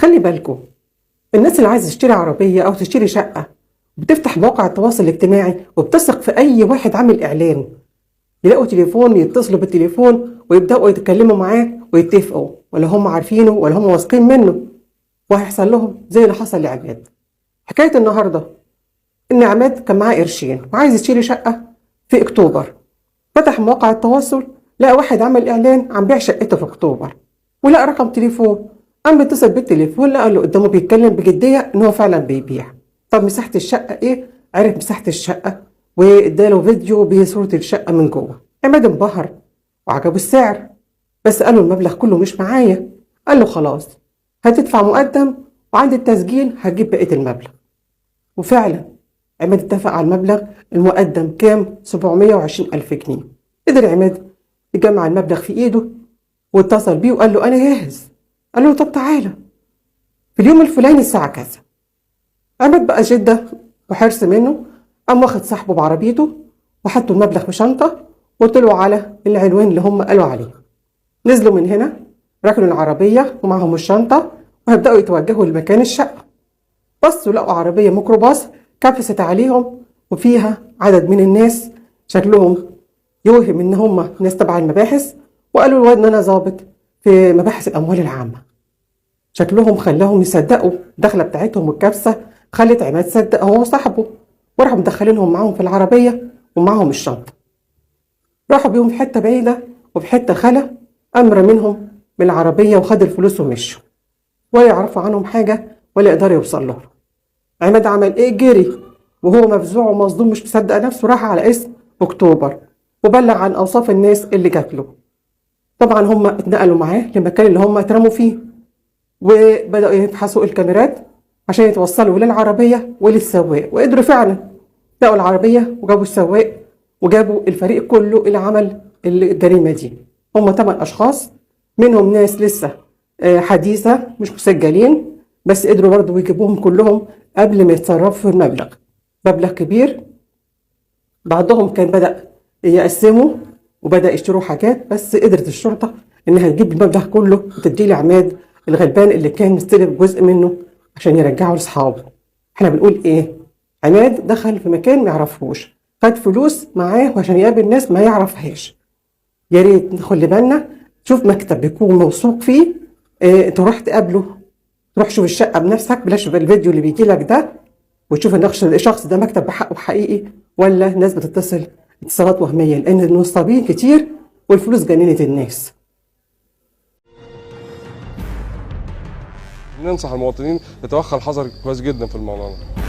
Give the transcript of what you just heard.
خلي بالكم، الناس اللي عايزة تشتري عربية أو تشتري شقة بتفتح مواقع التواصل الاجتماعي وبتثق في أي واحد عامل إعلان. يلاقوا تليفون يتصلوا بالتليفون ويبدأوا يتكلموا معاه ويتفقوا، ولا هم عارفينه ولا هم واثقين منه، وهيحصل لهم زي اللي حصل لعماد. حكاية النهاردة إن عماد كان معاه قرشين وعايز يشتري شقة في أكتوبر. فتح مواقع التواصل، لقى واحد عمل إعلان عن بيع شقته في أكتوبر، ولقى رقم تليفون. قام بيتصل بالتليفون، لقى اللي قدامه بيتكلم بجدية إن هو فعلا بيبيع. طب مساحة الشقة إيه؟ عرف مساحة الشقة واداله فيديو بصورة الشقة من جوه. عماد انبهر وعجبه السعر، بس قال له المبلغ كله مش معايا. قال له خلاص، هتدفع مقدم وعند التسجيل هتجيب بقية المبلغ. وفعلا عماد اتفق على المبلغ المقدم كام؟ 720,000 جنيه. قدر عماد يجمع المبلغ في ايده واتصل بيه وقال له انا جاهز. قال له طب تعالى في اليوم الفلاني الساعة كذا. عماد بقى جدة وحرص منه، قام واخد صاحبه بعربيته وحطوا المبلغ في شنطة وطلعوا على العنوان اللي هم قالوا عليه. نزلوا من هنا، ركنوا العربية ومعهم الشنطة وهيبدأوا يتوجهوا لمكان الشقة. بصوا لقوا عربية ميكروباص كبست عليهم وفيها عدد من الناس شكلهم يوهم ان هم ناس تبع المباحث، وقالوا الواد ان انا ظابط في مباحث الاموال العامة. شكلهم خلاهم يصدقوا الدخلة بتاعتهم، والكبسة خلت عماد صدق هو وصاحبه، وراحوا مدخلينهم معاهم في العربية ومعاهم الشنطة. راحوا بيهم في حتة بعيدة وفي حتة خلا، أمر منهم من العربية وخد الفلوس ومشوا، ولا يعرفوا عنهم حاجة ولا يقدروا يوصل لهم. عماد عمل ايه؟ جري وهو مفزوع ومصدوم مش مصدق نفسه، راح على اسم اكتوبر وبلغ عن اوصاف الناس اللي جات له. طبعا هم اتنقلوا معاه للمكان اللي هم اترموا فيه، وبداوا يفحصوا الكاميرات عشان يتوصلوا للعربيه وللسواق، وقدروا فعلا لقوا العربيه وجابوا السواق وجابوا الفريق كله اللي عمل الجريمه دي. هم 8 اشخاص، منهم ناس لسه حديثه مش مسجلين، بس قدروا برضه يجيبوهم كلهم قبل ما يتصرفوا في المبلغ. مبلغ كبير. بعضهم كان بدأ يقسموا وبدأ يشتروا حاجات، بس قدرت الشرطة إنها تجيب المبلغ كله وتديه لعماد الغلبان اللي كان مستلف جزء منه عشان يرجعه لأصحابه. احنا بنقول إيه؟ عماد دخل في مكان ما يعرفوش، خد فلوس معاه عشان يقابل ناس ما يعرفهاش. يا ريت نخلي بالنا، شوف مكتب بيكون موثوق فيه، تروح تقابله، روح شوف الشقة بنفسك، بلاش الفيديو اللي بيجي لك ده، وتشوف الشخص ده مكتب بحقه حقيقي ولا ناس بتتصل اتصالات وهمية، لأن النصابين كتير والفلوس جننت الناس. ننصح المواطنين يتوخى الحذر كويس جدا في الموضوع ده.